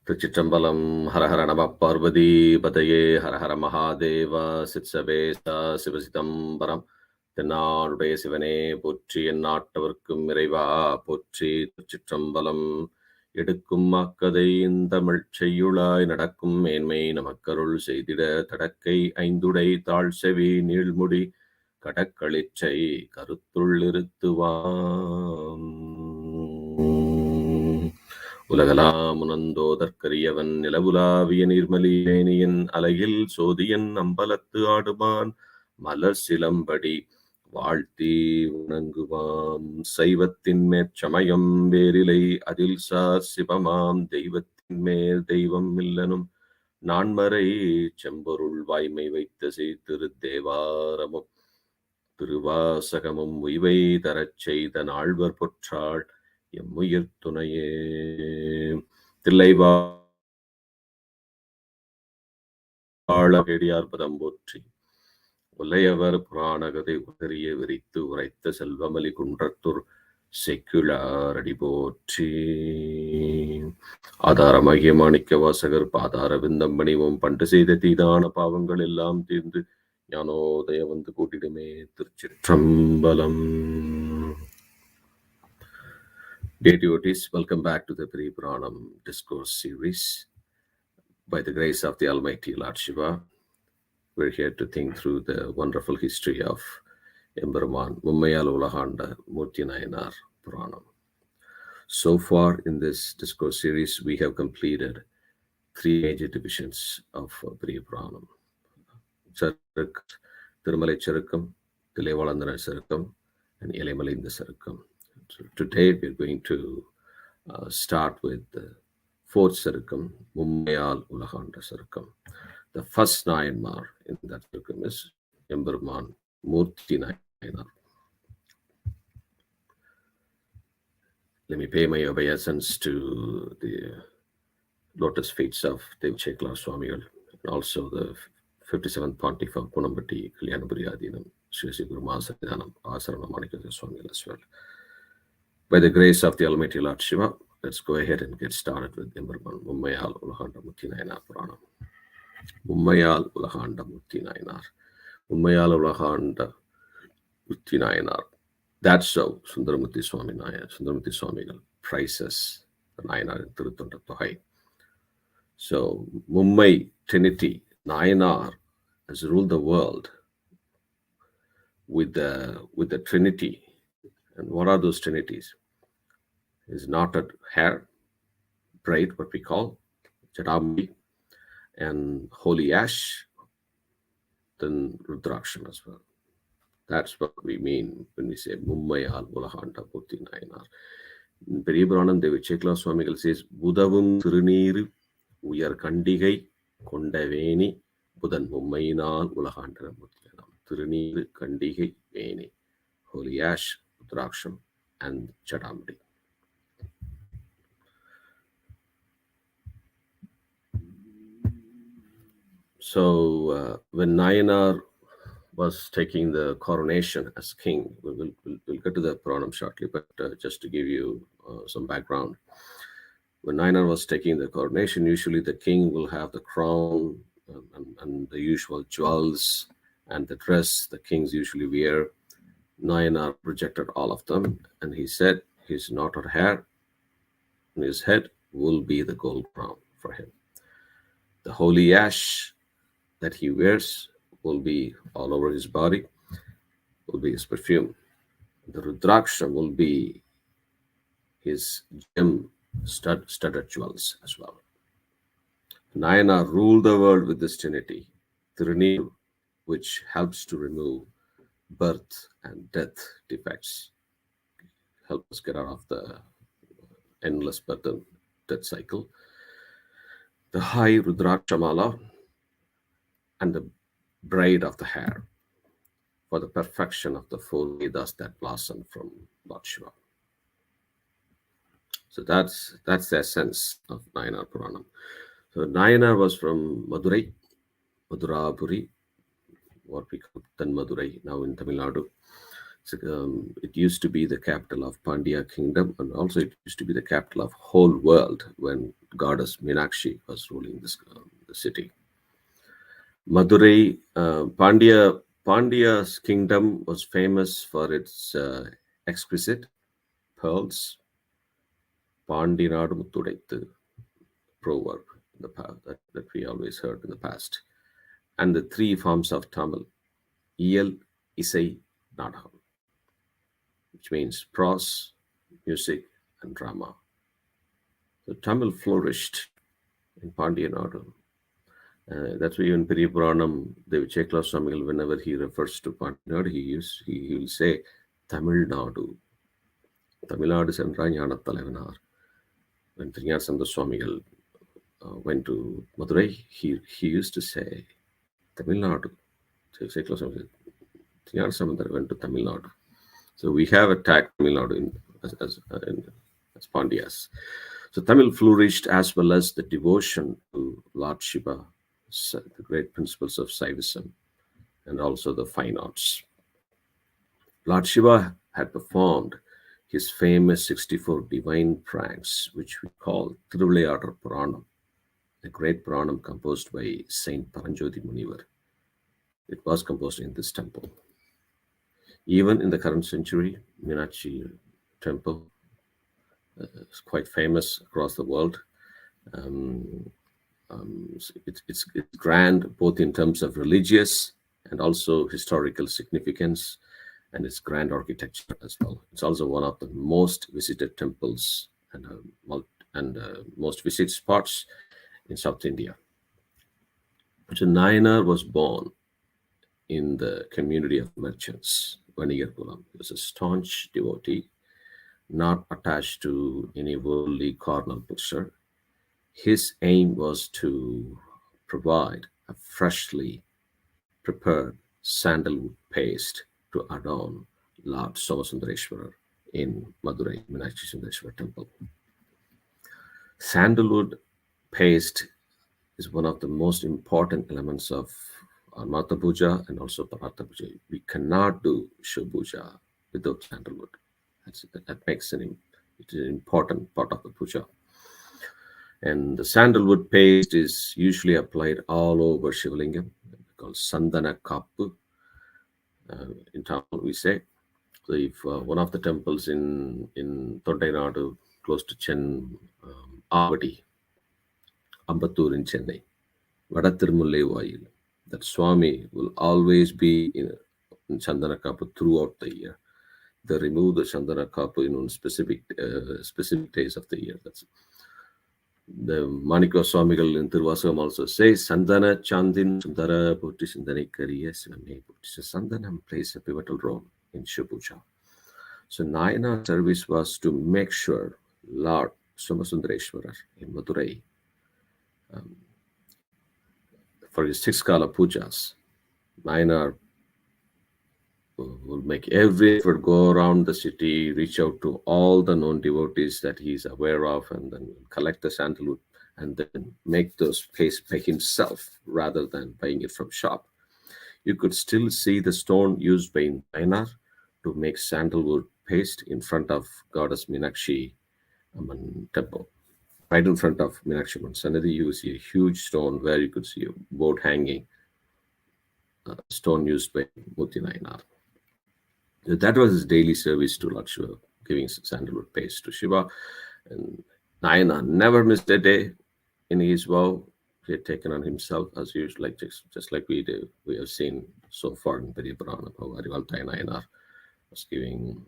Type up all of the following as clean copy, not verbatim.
Thiruchitrambalam, Hara Hara Nama Parvati Pataye, Hara Hara Mahadeva, Sitsavesa, Sivasitambaram, தென்னாடுடைய சிவனே போற்றி, எந்நாட்டவர்க்கும் இறைவா போற்றி. திருச்சிற்றம்பலம். எடுக்கும் அக்கதை தமிழ் செய்யுளாய் நடக்கும் மேன்மை நமக்கருள் செய்திட தடக்கை ஐந்துடை தாழ்செவி நீள்முடி கடக்களிச்சை கருத்துள் இருத்துவாம். உலகலாம் உணர்ந்தோதற்கரியவன் நிலவுலாவிய நீர்மலியேனியன் அலையில் சோதியன் அம்பலத்து ஆடுவான் மலர் சிலம்படி வாழ்த்தி உணங்குவாம். சைவத்தின் மேற்சமயம் வேறிலை அதில் சார் சிவமாம் தெய்வத்தின் மேல் தெய்வம் இல்லனும் நான்மறை செம்பொருள் வாய்மை வைத்த திருத்தேவாரமும் திருவாசகமும் உய்வை தரச் செய்த நால்வர் பொற்றாள் எம்முயிர் துணையே. தில்லைவாழகேடியார் பதம் போற்றி. உலையவர் புராணகதை உதறிய விரித்து உரைத்த செல்வமலி குன்றத்தூர் செக்குளார் அடி போற்றி. ஆதாரமாகிய மாணிக்க வாசகர் பாதார விந்தம் பணிவும் பண்டு செய்த தீதான பாவங்கள் எல்லாம் தீர்ந்து ஞானோதய வந்து கூட்டிடுமே. திருச்சிற்றம்பலம். Dear devotees, welcome back to the Periyapuranam Discourse series. By the grace of the Almighty Lord Siva, we're here to think through the wonderful history of Empiran, Mummayal Ulahanda, Moorthi Nayanar, Puranam. So far in this discourse series, we have completed three major divisions of Periyapuranam: Thirumalai Charukam, Thilaivalandana Charukam, and Elaimalinda Charukam. So today we're going to start with the fourth Charukam, Mummayal Ulahanda Charukam. The first Nayanmar in that Charukam is Empiran Moorthi Nayanar. Let me pay my obeisance to the lotus feet of Thiruchitrambalam Swamigal and also the 57th Pontiff of Punambatti Kalyanapuriyadinam, Sri Guru Mahasanidhanam Asarana Manika Swamigal as well. By the grace of the Almighty Lord Siva, let's go ahead and get started with Empiran Mummayal Ulahanda Moorthi Nayanar Puranam. Mummayal Ulahanda Moorthi Nayanar. Mummayal Ulahanda Moorthi Nayanar. That's how Sundaramurti Swamigal prices the Nayanar in Thiruthondar Tohai. So Mummai Trinity, Nayanar has ruled the world with the Trinity. And what are those trinities? Is knotted hair, braid, what we call Jadambi, and holy ash, then Rudraksham as well. That's what we mean when we say Mummayal Ulahanda Moorthi Nayanar. In Periyapuranam, Thiruchitrambalam Swamigal says, Budavum Thiruneeru Uyar Kandigai Kondaveni Budan Mummayinal Ulahanda Moorthi Nayanar. Thiruneeru Kandigai Veni, holy ash, Rudraksham, and Jadambi. So when Nayanar was taking the coronation as king, we'll get to the Puranam shortly, but just to give you some background. When Nayanar was taking the coronation, usually the king will have the crown and the usual jewels and the dress the kings usually wear. Nayanar rejected all of them, and he said his knotted hair on his head will be the gold crown for him. The holy ash that he wears will be all over his body, will be his perfume. The Rudraksham will be his gem studded jewels as well. Nayanar ruled the world with this trinity, Thiruneeru, which helps to remove birth and death defects, help us get out of the endless birth and death cycle. The high Rudrakshamala and the braid of the hair for the perfection of the four Vedas that blossom from Lord Shiva. So that's the essence of Nayanar Puranam. So Nayanar was from Madurai, Madurapuri, what we call Tan Madurai now in Tamil Nadu. It used to be the capital of Pandya kingdom, and also it used to be the capital of whole world when goddess Meenakshi was ruling the city. Madurai, Pandya's kingdom was famous for its exquisite pearls. Pandinadu Muttudaithu proverb in the past, that we always heard in the past, and the three forms of Tamil, Iyal, Isai, Nadam, which means prose, music, and drama. So Tamil flourished in Pandya Nadu. That's why in Periyapuranam, Swamigal, whenever he refers to Pandya Nadu, he will say Tamil Nadu. Tamil Nadu Sendra ஞான தலைவனார். When Thiruchitrambalam Swamigal went to Madurai, he used to say Tamil Nadu. Thiruchitrambalam went to Tamil Nadu. So we have a tag Tamil Nadu as Pandyas. So Tamil flourished, as well as the devotion to Lord Shiva, the great principles of Saivism, and also the fine arts. Lord Shiva had performed his famous 64 divine pranks, which we call Puranam, a great Puranam composed by Saint Paranjoti Munivar. It was composed in this temple. Even in the current century, Meenakshi temple is quite famous across the world. It's grand both in terms of religious and also historical significance, and its grand architecture as well. It's also one of the most visited temples and most visited spots in South India. So Nayanar was born in the community of merchants, Vanigarkulam. He was a staunch devotee, not attached to any worldly carnal pleasure. His aim was to provide a freshly prepared sandalwood paste to adorn Lord Somasundareshwarar in Madurai Meenakshi Sundareshwar temple. Sandalwood paste is one of the most important elements of Mata Puja and also Parata Puja. We cannot do Shiva Puja without sandalwood. That makes it an important part of the puja. And the sandalwood paste is usually applied all over Shivalingam, called Sandana Kappu. In Tamil, we say. So if one of the temples in Tondai close to Avadi, Ambattur in Chennai, Vadathirumullai Vayil, that Swami will always be in Chandana Kappu throughout the year. They remove the Chandana Kappu in specific days of the year. That's the Manikya Swamigal in Tiruvasagam also says, Sandana Chandin Sundara Putti Sindani Kariya Sivame Putti. So Sandanam plays a pivotal role in Shiva Puja. So Nayanar service was to make sure Lord Somasundareshwarar in Madurai, for his 6 Kala Pujas, Nayanar will make every effort, go around the city, reach out to all the known devotees that he's aware of, and then collect the sandalwood and then make those paste by himself rather than buying it from shop. You could still see the stone used by Nayanar to make sandalwood paste in front of Goddess Meenakshi temple. Right in front of Meenakshi Sannidhi, you see a huge stone where you could see a board hanging, stone used by Moorthi. That was his daily service to Lord Shiva, giving sandalwood paste to Shiva. And Nayanar never missed a day in his vow he had taken on himself, as usual, like just like we do. We have seen so far in Periyapuranam how Arivaltai Nayanar was giving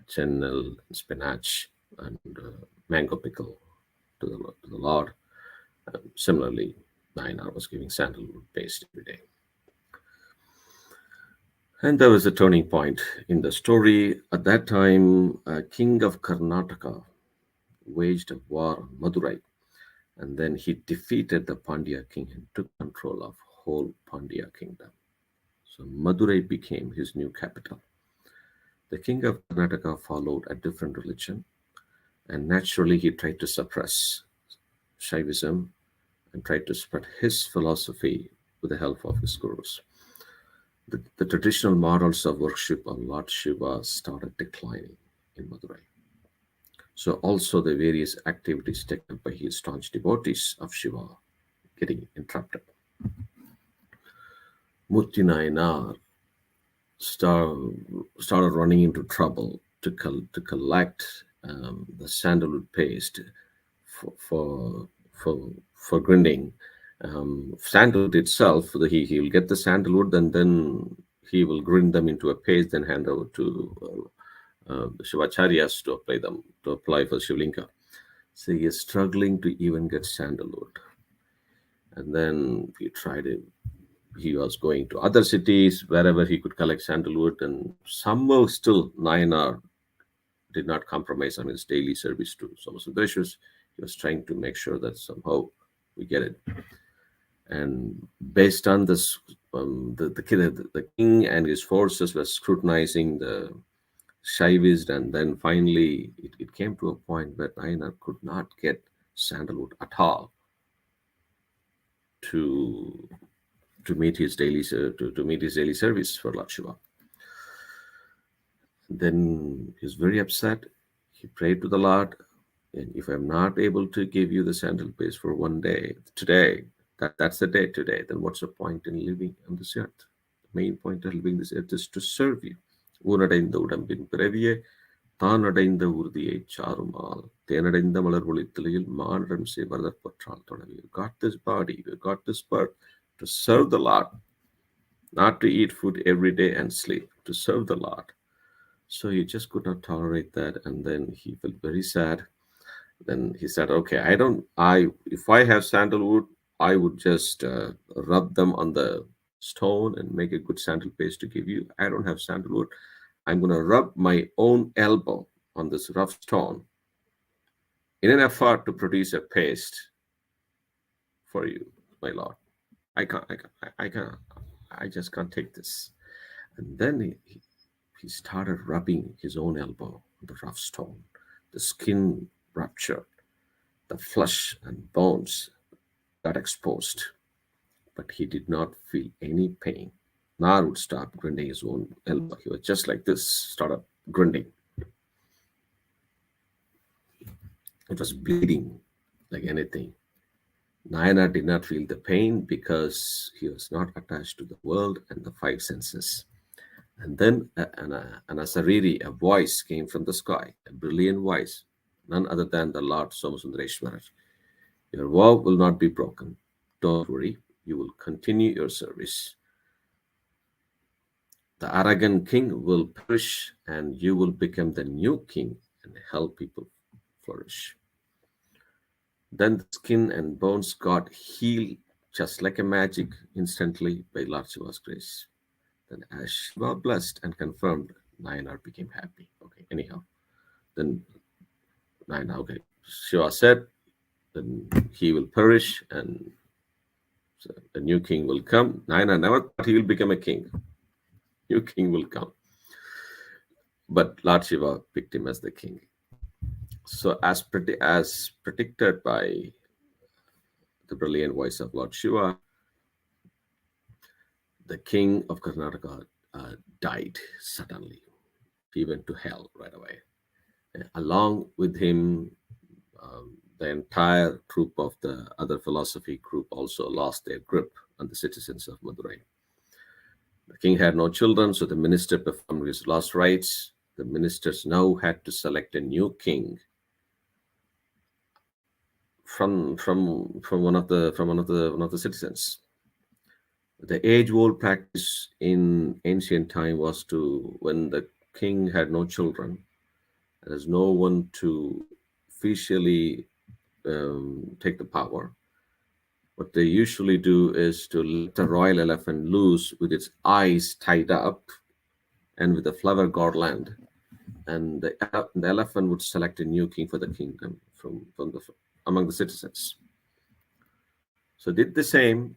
chennel, spinach, and mango pickle to the Lord. Similarly, Nayanar was giving sandalwood paste every day. And there was a turning point in the story. At that time, a king of Karnataka waged a war on Madurai, and then he defeated the Pandya king and took control of whole Pandya kingdom. So Madurai became his new capital. The king of Karnataka followed a different religion, and naturally he tried to suppress Shaivism and tried to spread his philosophy with the help of his gurus. the traditional models of worship of Lord Shiva started declining in Madurai. So also the various activities taken by his staunch devotees of Shiva getting interrupted. Moorthi Nayanar started running into trouble to collect the sandalwood paste for for grinding. Sandalwood itself, he will get the sandalwood and then he will grind them into a paste, then hand over to the Shivacharyas to apply for Shivlinga. So he is struggling to even get sandalwood. And then he was going to other cities wherever he could collect sandalwood, and somehow still Nayanar did not compromise on his daily service to Somasundreshwar. He was trying to make sure that somehow we get it. And based on this, the king and his forces were scrutinizing the Shaivis, and then finally it came to a point where Nayanar could not get sandalwood at all to meet his daily service for Lord Shiva. Then he was very upset. He prayed to the Lord, and if I'm not able to give you the sandal paste for one day today, that's the day today, then what's the point in living on this earth? The main point of living this earth is to serve you. ஊனடைந்த உடம்பின் பிறவியே தான் அடைந்த உறுதியை சாருமால் தேனடைந்த மலர் ஒளித்தலையில் மானிடம் செய்வதற் பற்றால் தொடவி. You got this body, you got this birth to serve the Lord, not to eat food every day and sleep, to serve the Lord. So he just could not tolerate that, and then he felt very sad. Then he said, okay, if I have sandalwood, I would just rub them on the stone and make a good sandal paste to give you. I don't have sandalwood. I'm going to rub my own elbow on this rough stone in an effort to produce a paste for you, my Lord. I just can't take this. And then he started rubbing his own elbow on the rough stone. The skin ruptured, the flesh and bones got exposed, but he did not feel any pain. Nor would stop grinding his own elbow. He was just like this, started grinding. It was bleeding like anything. Nayanar did not feel the pain because he was not attached to the world and the five senses. And then an asariri, a voice came from the sky, a brilliant voice, none other than the Lord Somasundreshwar. Your vow will not be broken. Don't worry, you will continue your service. The arrogant king will perish and you will become the new king and help people flourish. Then the skin and bones got healed just like a magic instantly by Lord Shiva's grace. Then as Shiva blessed and confirmed, Nayanar became happy. Okay, anyhow. Then Nayanar, okay, Shiva said, then he will perish and so a new king will come. Nayanar never thought he will become a king. New king will come. But Lord Shiva picked him as the king. So as predicted by the brilliant voice of Lord Shiva, the king of Karnataka died suddenly. He went to hell right away. And along with him, the entire troop of the other philosophy group also lost their grip on the citizens of Madurai. The king had no children, so the minister performed his last rites. The ministers now had to select a new king from one of the citizens. The age-old practice in ancient time was to, when the king had no children, there's no one to officially take the power. What they usually do is to let the royal elephant loose with its eyes tied up and with a flower garland, and the elephant would select a new king for the kingdom among the citizens. So did the same.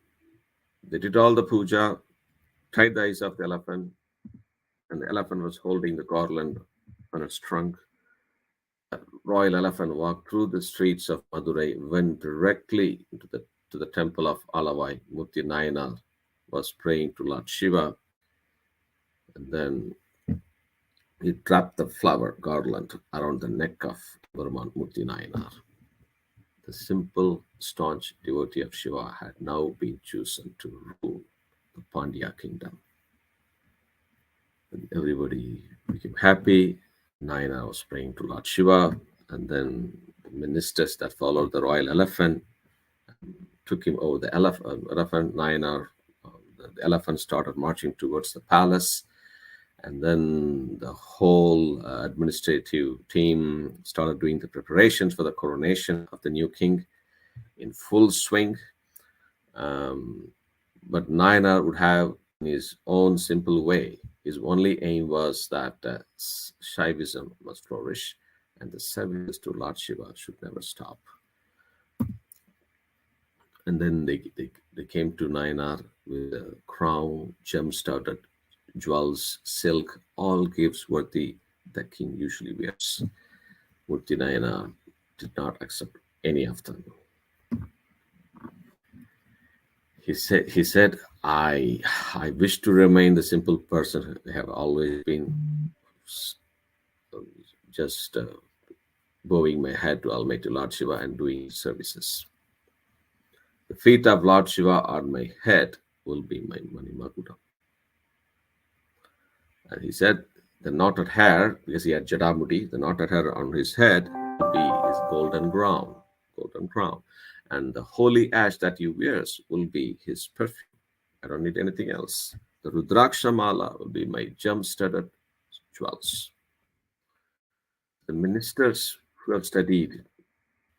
They did all the puja, tied the eyes of the elephant, and the elephant was holding the garland on its trunk. The royal elephant walked through the streets of Madurai, went directly to the temple of Alavai. Moorthi Nayanar was praying to Lord Shiva, And then he wrapped the flower garland around the neck of Moorthi Nayanar. The simple, staunch devotee of Shiva had now been chosen to rule the Pandya kingdom. And everybody became happy. Nayanar was praying to Lord Shiva, and then the ministers that followed the royal elephant took him over the elephant. Nayanar, the elephant started marching towards the palace, and then the whole administrative team started doing the preparations for the coronation of the new king in full swing. But Nayanar would have in his own simple way. His only aim was that Shaivism must flourish and the service to Lord Shiva should never stop. And then they came to Nayanar with a crown, gem-studded jewels, silk, all gifts worthy the king usually wears. Moorthi Nayanar did not accept any of them. He said, I wish to remain the simple person I have always been, just bowing my head to Almighty Lord Shiva and doing services. The feet of Lord Shiva on my head will be my Manimakutam. And he said, the knotted hair, because he had Jadamudi, the knotted hair on his head will be his golden crown. And the holy ash that he wears will be his perfume. I don't need anything else. The Rudraksha Mala will be my gem-studded jewels. The ministers who have studied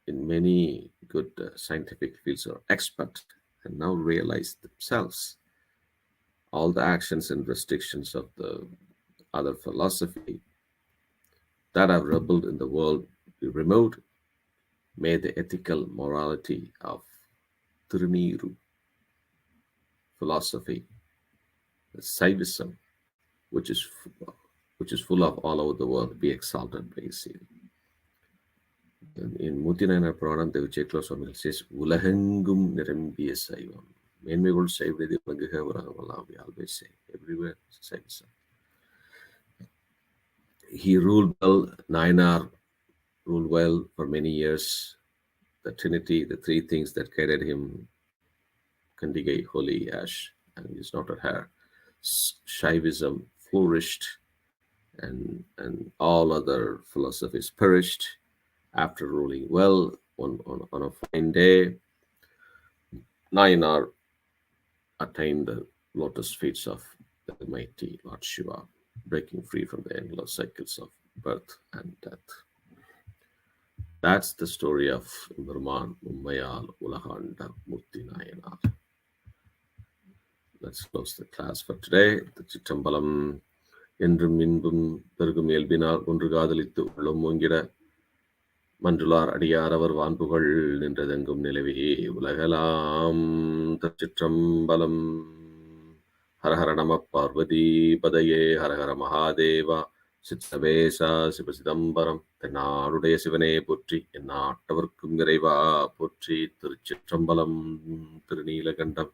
in many good scientific fields are expert and now realize themselves all the actions and restrictions of the other philosophy that have rebelled in the world be removed. May the ethical morality of Tiruniru philosophy, the Saivism, which is full of all over the world, be exalted by Siva. In Moorthi Nayanar Puranam, the Thiruchitrambalam says, Ulahengum Nirambiya Sivam. Menmegol Saivedi Pangaha Uragavala, we always say, everywhere Saivism. He ruled well, Nayanar ruled well for many years. The Trinity, the three things that guided him, Kandigai, holy ash, and his knotted hair. Shaivism flourished, and all other philosophies perished. After ruling well, on a fine day, Nayanar attained the lotus feet of the mighty Lord Shiva, breaking free from the endless cycles of birth and death. That's the story of Empiran Ummayal Ulahanda Moorthi Nayanar. Let's close the class for today. Thiruchitrambalam Endrum Inbum Pergum Elbinar Undrugadalithu Ulomungida Mandular Adiyaravar Vanpugal Nindradengum Nilevi Ulagalam Thiruchitrambalam Hara Hara Nama Parvati Padaye Hara Hara Mahadeva Sitsavesa Sivasidambaram Tenaruடைய சிவனே போற்றி எந்நாட்டவர்க்கும் இறைவா போற்றி திருச்சிற்றம்பலம் திருநீலகண்டம்